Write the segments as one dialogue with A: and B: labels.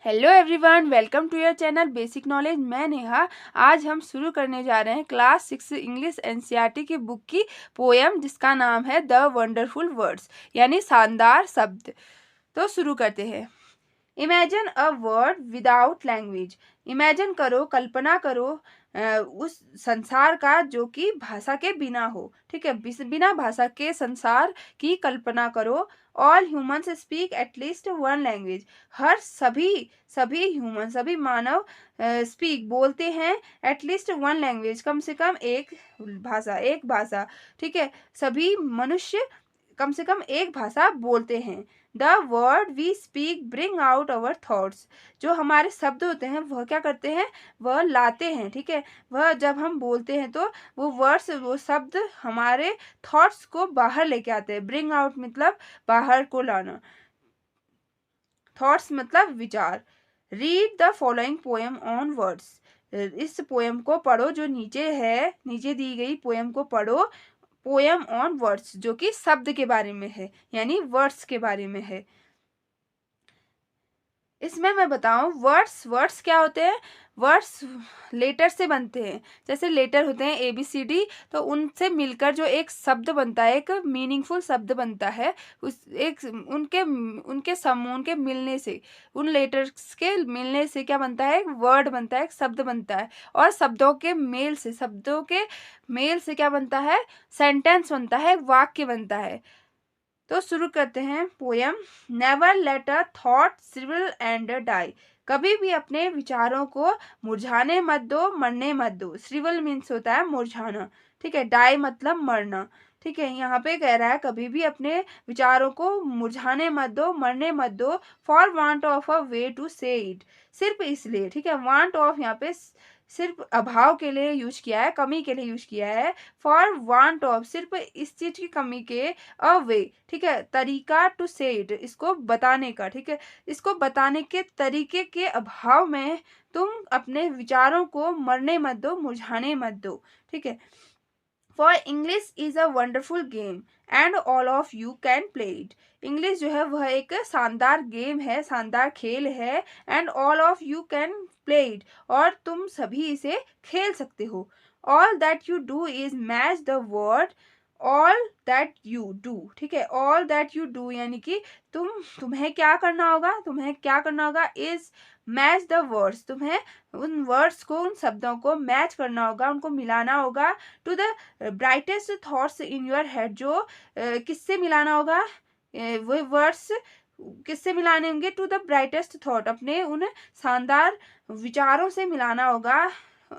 A: Hello everyone, welcome to your channel basic knowledge. मैं नेहा। आज हम शुरू करने जा रहे हैं क्लास 6 इंग्लिश एनसीईआरटी की बुक की पोएम, जिसका नाम है द वंडरफुल वर्ड्स, यानी शानदार शब्द। तो शुरू करते हैं। Imagine a word without language. Imagine करो, कल्पना करो उस संसार का जो कि भाषा के बिना हो। ठीक है, बिना भाषा के संसार की कल्पना करो। All humans speak at least one language. हर सभी ह्यूमन, सभी मानव स्पीक बोलते हैं एटलीस्ट वन लैंग्वेज, कम से कम एक भाषा। ठीक है, सभी मनुष्य कम से कम एक भाषा बोलते हैं। The word we speak bring out our thoughts. जो हमारे शब्द होते हैं वह क्या करते हैं, वह लाते हैं। ठीक है, वह जब हम बोलते हैं तो वो शब्द हमारे थॉट्स को बाहर लेके आते हैं। ब्रिंग आउट मतलब बाहर को लाना, थॉट्स मतलब विचार। Read the following poem on words. इस पोएम को पढ़ो जो नीचे दी गई पोएम को पढ़ो। पोएम ऑन वर्ड्स, जो कि शब्द के बारे में है, यानी वर्ड्स के बारे में है। इसमें मैं बताऊं, वर्ड्स क्या होते हैं। वर्ड्स लेटर से बनते हैं। जैसे लेटर होते हैं ABCD, तो उनसे मिलकर जो एक शब्द बनता है, एक मीनिंगफुल शब्द बनता है। उनके मिलने से, उन लेटर्स के मिलने से क्या बनता है, एक वर्ड बनता है, एक शब्द बनता है। और शब्दों के मेल से क्या बनता है, सेंटेंस बनता है, एक वाक्य बनता है। तो शुरू करते हैं poem. Never let a thought shrivel and die. कभी भी अपने विचारों को मुरझाने मत दो, मरने मत दो। श्रिवल मीन्स होता है मुरझाना। ठीक है, डाई मतलब मरना। ठीक है, यहाँ पे कह रहा है कभी भी अपने विचारों को मुरझाने मत दो, मरने मत दो। For want of a way to say it. सिर्फ इसलिए। ठीक है, वांट ऑफ यहाँ पे सिर्फ अभाव के लिए यूज किया है, कमी के लिए यूज किया है। फॉर वांट ऑफ सिर्फ इस चीज की कमी के, अ वे, ठीक है, तरीका टू से इट, इसको बताने का। ठीक है, इसको बताने के तरीके के अभाव में तुम अपने विचारों को मरने मत दो, मुरझाने मत दो। ठीक है, for English is a wonderful game and all of you can play it. English जो है वह एक शानदार गेम है, शानदार खेल है। And all of you can play it, और तुम सभी इसे खेल सकते हो। All that you do is match the word all that you do. ठीक है, ऑल दैट यू डू यानी कि तुम्हें क्या करना होगा इज मैच द वर्ड्स। तुम्हें उन वर्ड्स को, उन शब्दों को मैच करना होगा, उनको मिलाना होगा to the brightest thoughts in your head. जो किससे मिलाना होगा, वो वर्ड्स किससे मिलाने होंगे, टू द ब्राइटेस्ट थॉट, अपने उन शानदार विचारों से मिलाना होगा।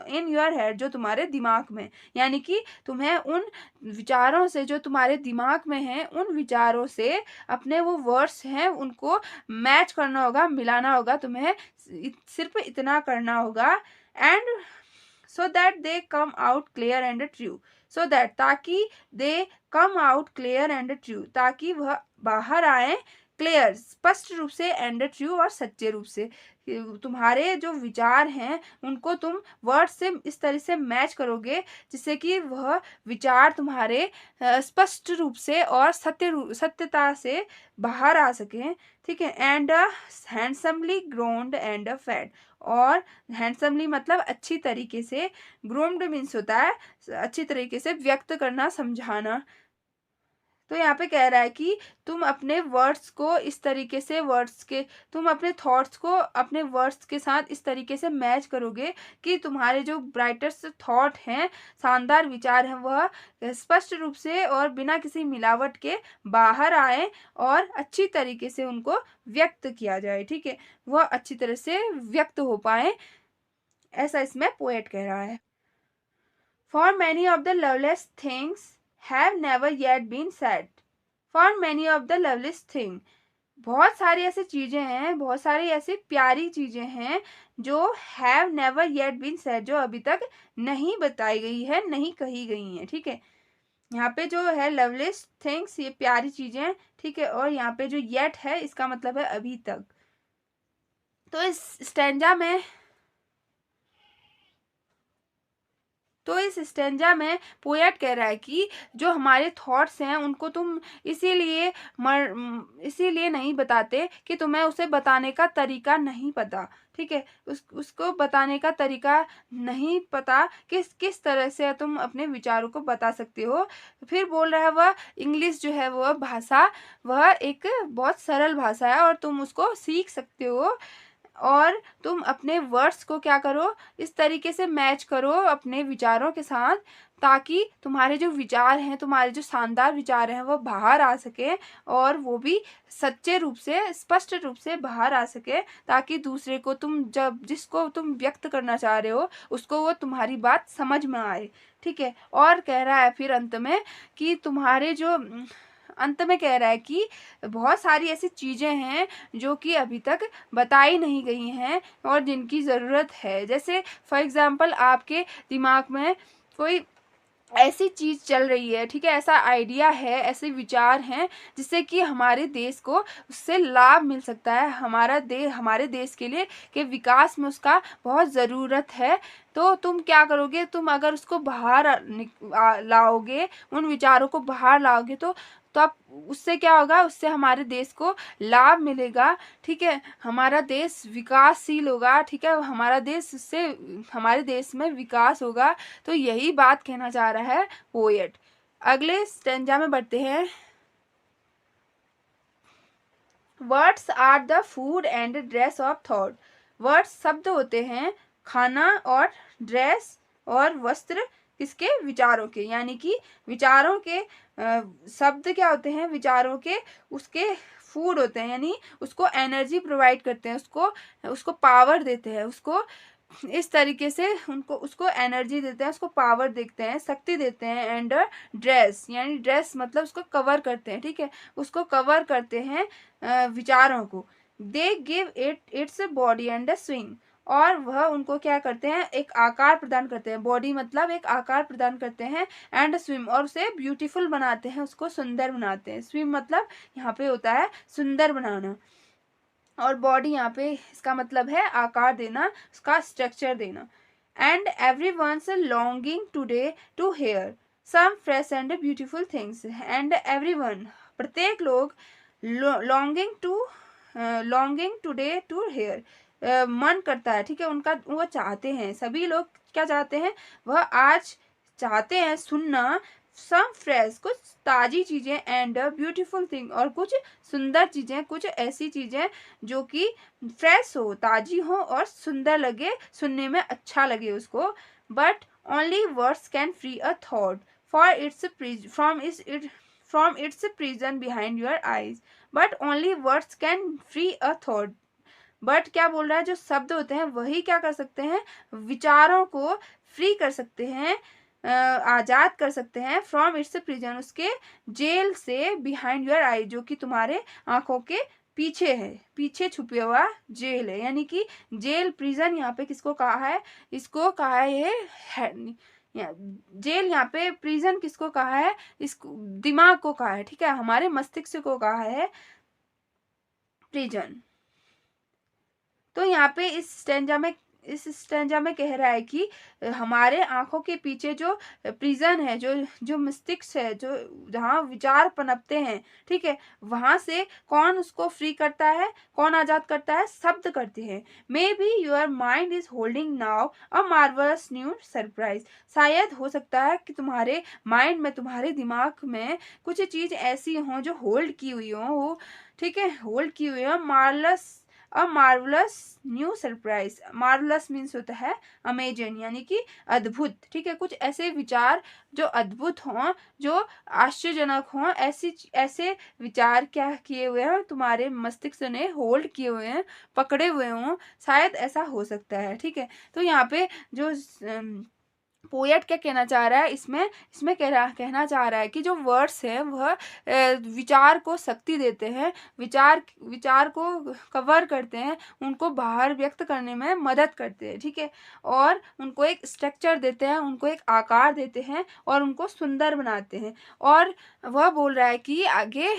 A: इन योर हेड, जो तुम्हारे दिमाग में, यानी कि तुम्हें उन विचारों से जो तुम्हारे दिमाग में हैं, उन विचारों से अपने वो वर्ड्स हैं उनको मैच करना होगा, मिलाना होगा। तुम्हें सिर्फ इतना करना होगा। And so that they come out clear and true. So that, ताकि they come out clear and true, ताकि वह बाहर आए क्लियर, स्पष्ट रूप से, एंड ट्रू, और सच्चे रूप से। तुम्हारे जो विचार हैं उनको तुम वर्ड से इस तरह से मैच करोगे जिससे कि वह विचार तुम्हारे स्पष्ट रूप से और सत्यता से बाहर आ सके। ठीक है, and handsomely grown and fed. और हैंडसमली मतलब अच्छी तरीके से, ग्रोम्ड मीन्स होता है अच्छी तरीके से व्यक्त करना, समझाना। तो यहाँ पे कह रहा है कि तुम अपने वर्ड्स को इस तरीके से, तुम अपने थॉट्स को अपने वर्ड्स के साथ इस तरीके से मैच करोगे कि तुम्हारे जो ब्राइटेस्ट थॉट हैं, शानदार विचार हैं, वह स्पष्ट रूप से और बिना किसी मिलावट के बाहर आए और अच्छी तरीके से उनको व्यक्त किया जाए। ठीक है, वह अच्छी तरह से व्यक्त हो पाए, ऐसा इसमें पोएट कह रहा है। For many of the loveliest things have never yet been said. For many of the loveliest thing, बहुत सारी ऐसी चीजें हैं, बहुत सारी ऐसी प्यारी चीजें हैं जो have never yet been said, जो अभी तक नहीं बताई गई है, नहीं कही गई हैं। ठीक है, यहाँ पे जो है लवलीस्ट थिंग्स, ये प्यारी चीजें। ठीक है, और यहाँ पे जो येट है इसका मतलब है अभी तक। तो इस स्टैंजा में तो इस स्टेंजा में पोएट कह रहा है कि जो हमारे थॉट्स हैं उनको तुम इसीलिए नहीं बताते कि तुम्हें उसे बताने का तरीका नहीं पता, ठीक है, उसको बताने का तरीका नहीं पता किस तरह से तुम अपने विचारों को बता सकते हो। फिर बोल रहा है वह इंग्लिश जो है वह भाषा वह एक बहुत सरल भाषा है और तुम उसको सीख सकते हो, और तुम अपने वर्ड्स को क्या करो, इस तरीके से मैच करो अपने विचारों के साथ, ताकि तुम्हारे जो विचार हैं, तुम्हारे जो शानदार विचार हैं वो बाहर आ सके, और वो भी सच्चे रूप से, स्पष्ट रूप से बाहर आ सके, ताकि दूसरे को तुम जिसको तुम व्यक्त करना चाह रहे हो उसको वो तुम्हारी बात समझ में आए, ठीक है। और कह रहा है फिर अंत में कि अंत में कह रहा है कि बहुत सारी ऐसी चीज़ें हैं जो कि अभी तक बताई नहीं गई हैं और जिनकी ज़रूरत है। जैसे फॉर एग्ज़ाम्पल आपके दिमाग में कोई ऐसी चीज़ चल रही है, ठीक है, ऐसा आइडिया है, ऐसे विचार हैं जिससे कि हमारे देश को उससे लाभ मिल सकता है, हमारे देश के लिए के विकास में उसका बहुत ज़रूरत है। तो तुम क्या करोगे, तुम अगर उसको बाहर लाओगे, उन विचारों को बाहर लाओगे, तो अब उससे क्या होगा, उससे हमारे देश को लाभ मिलेगा, ठीक है, हमारा देश विकासशील होगा, ठीक है, हमारे देश में विकास होगा। तो यही बात कहना चाह रहा है पोएट। अगले स्टेंजा में बढ़ते हैं। Words are the food and dress of thought. Words शब्द होते हैं, खाना, और ड्रेस और वस्त्र किसके, विचारों के, यानी कि विचारों के शब्द क्या होते हैं, विचारों के उसके फूड होते हैं, यानी उसको एनर्जी प्रोवाइड करते हैं, उसको पावर देते हैं, उसको इस तरीके से उसको एनर्जी देते हैं, उसको पावर देते हैं, शक्ति देते हैं। एंड ड्रेस, यानी ड्रेस मतलब उसको कवर करते हैं, ठीक है, उसको कवर करते हैं विचारों को। They give its body and swing, और वह उनको क्या करते हैं, एक आकार प्रदान करते हैं, बॉडी मतलब एक आकार प्रदान करते हैं, एंड स्विम, और उसे ब्यूटीफुल बनाते हैं, उसको सुंदर बनाते हैं। स्विम मतलब यहाँ पे होता है सुंदर बनाना, और बॉडी यहाँ पे इसका मतलब है आकार देना, उसका स्ट्रक्चर देना। And every one's longing today to hear some fresh and beautiful things. And every one, प्रत्येक लोग, लॉन्गिंग टूडे टू हेयर, मन करता है, ठीक है, उनका वो चाहते हैं, सभी लोग क्या चाहते हैं, वह आज चाहते हैं सुनना, सम फ्रेश, कुछ ताज़ी चीज़ें, एंड ब्यूटीफुल थिंग, और कुछ सुंदर चीज़ें, कुछ ऐसी चीज़ें जो कि फ्रेश हो, ताज़ी हो और सुंदर लगे, सुनने में अच्छा लगे उसको। But only words can free a thought from its prison behind your eyes. But only words can free a thought, but क्या बोल रहा है, जो शब्द होते हैं वही क्या कर सकते हैं, विचारों को फ्री कर सकते हैं, आजाद कर सकते हैं, फ्रॉम इट्स प्रिजन, उसके जेल से, बिहाइंड योर आई, जो कि तुम्हारे आंखों के पीछे है, पीछे छुपे हुआ जेल है। यानी कि जेल, प्रिजन यहाँ पे किसको कहा है, इसको कहा है जेल, यहाँ पे प्रिजन किसको कहा है, इसको दिमाग को कहा है, ठीक है, हमारे मस्तिष्क को कहा है प्रिजन। तो यहाँ पे इस स्टेंजा में कह रहा है कि हमारे आंखों के पीछे जो प्रिजन है, जो मस्तिष्क है, जो जहाँ विचार पनपते हैं, ठीक है, वहां से कौन उसको फ्री करता है, कौन आजाद करता है, शब्द करते हैं। May be your mind is holding now a marvellous new surprise. शायद हो सकता है कि तुम्हारे माइंड में, तुम्हारे दिमाग में कुछ चीज ऐसी हो जो होल्ड की हुई हो, ठीक है, होल्ड की हुई हो, marvellous new surprise. Marvellous means होता है अमेजिंग, यानी कि अद्भुत, ठीक है, कुछ ऐसे विचार जो अद्भुत हों, जो आश्चर्यजनक हों, ऐसे विचार क्या किए हुए हैं, तुम्हारे मस्तिष्क ने होल्ड किए हुए हैं, पकड़े हुए हों, शायद ऐसा हो सकता है, ठीक है। तो यहाँ पे जो पोएट क्या कहना चाह रहा है, इसमें कहना चाह रहा है कि जो वर्ड्स हैं वह विचार को शक्ति देते हैं, विचार को कवर करते हैं, उनको बाहर व्यक्त करने में मदद करते हैं, ठीक है, और उनको एक स्ट्रक्चर देते हैं, उनको एक आकार देते हैं, और उनको सुंदर बनाते हैं। और वह बोल रहा है कि आगे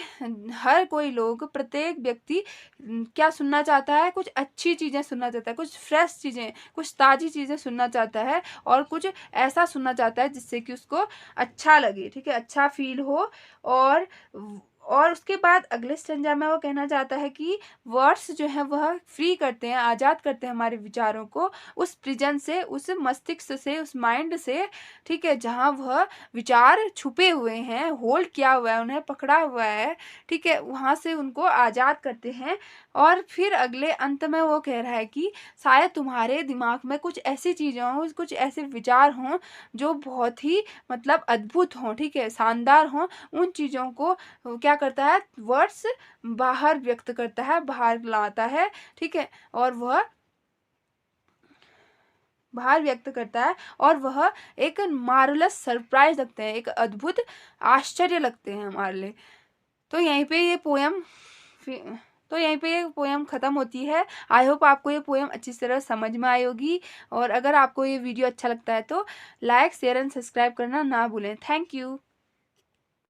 A: हर कोई लोग, प्रत्येक व्यक्ति क्या सुनना चाहता है, कुछ अच्छी चीज़ें सुनना चाहता है, कुछ फ्रेश चीज़ें, कुछ ताज़ी चीज़ें सुनना चाहता है, और कुछ ऐसा सुनना चाहता है जिससे कि उसको अच्छा लगे, ठीक है, अच्छा फील हो। और उसके बाद अगले स्टेंजा में वो कहना चाहता है कि वर्ड्स जो है वह फ्री करते हैं, आज़ाद करते हैं हमारे विचारों को उस प्रिजन से, उस मस्तिष्क से, उस माइंड से, ठीक है, जहाँ वह विचार छुपे हुए हैं, होल्ड किया हुआ है, उन्हें पकड़ा हुआ है, ठीक है, वहाँ से उनको आज़ाद करते हैं। और फिर अगले अंत में वो कह रहा है कि शायद तुम्हारे दिमाग में कुछ ऐसी चीज़ें हों, कुछ ऐसे विचार हों जो बहुत ही मतलब अद्भुत हों, ठीक है, शानदार हों। उन चीज़ों को क्या करता है, वर्ड्स बाहर व्यक्त करता है, बाहर लाता है, ठीक है, और वह बाहर व्यक्त करता है, और वह एक मार्वलस सरप्राइज लगते हैं, एक अद्भुत आश्चर्य लगते हैं हमारे लिए। तो यहीं पे ये पोयम ख़त्म होती है। आई होप आपको ये पोयम अच्छी तरह समझ में आई होगी। और अगर आपको ये वीडियो अच्छा लगता है तो लाइक, शेयर एंड सब्सक्राइब करना ना भूलें। Thank you.